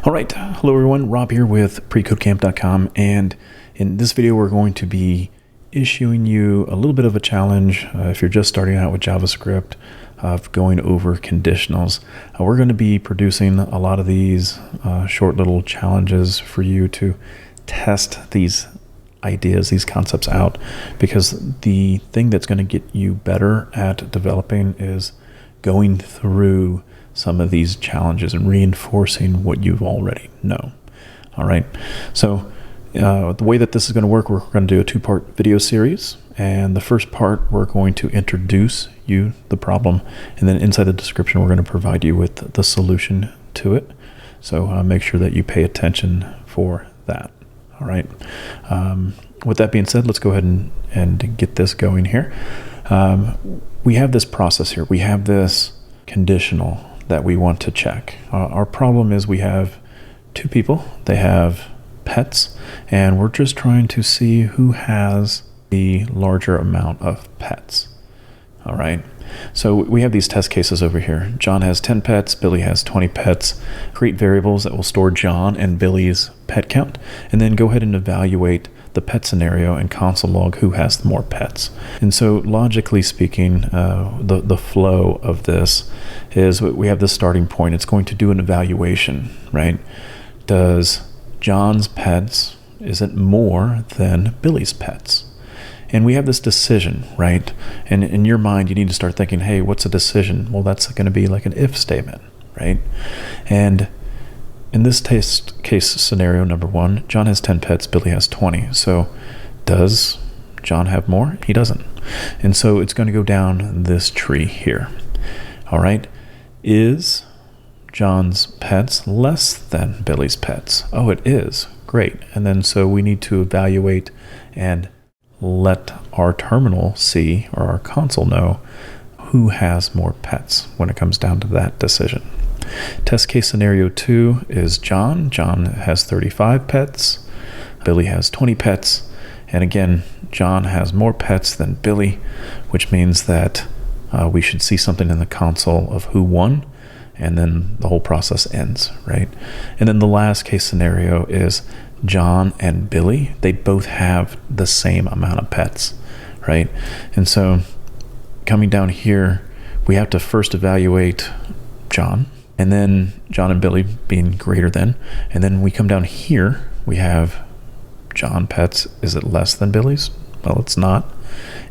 All right, hello everyone, Rob here with precodecamp.com, and in this video we're going to be issuing you a little bit of a challenge if you're just starting out with JavaScript of going over conditionals. We're going to be producing a lot of these short little challenges for you to test these ideas, these concepts out, because the thing that's going to get you better at developing is going through some of these challenges and reinforcing what you already know. All right, so the way that this is going to work, we're going to do a two-part video series, and the first part we're going to introduce you the problem, and then inside the description we're going to provide you with the solution to it. So make sure that you pay attention for that. All right, with that being said, let's go ahead and get this going here. We have this process here. We have this conditional that we want to check. Our problem is we have two people, they have pets, and we're just trying to see who has the larger amount of pets. All right, so we have these test cases over here. John has 10 pets, Billy has 20 pets. Create variables that will store John and Billy's pet count, and then go ahead and evaluate the pet scenario and console log who has more pets. And so logically speaking, the flow of this is we have this starting point. It's going to do an evaluation, right? Does John's pets, is it more than Billy's pets? And we have this decision, right? And in your mind, you need to start thinking, hey, what's a decision? Well, that's going to be like an if statement, right? And in this test case scenario number one, John has 10 pets, Billy has 20. So does John have more? He doesn't. And so it's going to go down this tree here. All right. Is John's pets less than Billy's pets? Oh, it is. Great. And then so we need to evaluate and let our terminal see, or our console know, who has more pets when it comes down to that decision. Test case scenario 2 is John. John has 35 pets. Billy has 20 pets. And again, John has more pets than Billy, which means that we should see something in the console of who won, and then the whole process ends, right? And then the last case scenario is John and Billy. They both have the same amount of pets, right? And so coming down here, we have to first evaluate John, and then John and Billy being greater than, and then we come down here, we have John pets, is it less than Billy's? Well, it's not.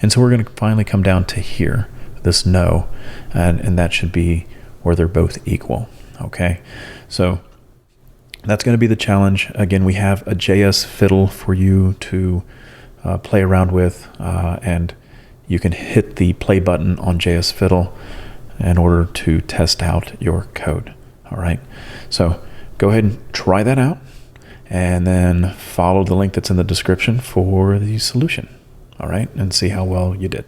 And so we're going to finally come down to here, this no, and that should be where they're both equal. Okay, so that's going to be the challenge. Again, we have a JS fiddle for you to play around with, and you can hit the play button on JS fiddle in order to test out your code. All right, so go ahead and try that out, and then follow the link that's in the description for the solution. All right, and see how well you did.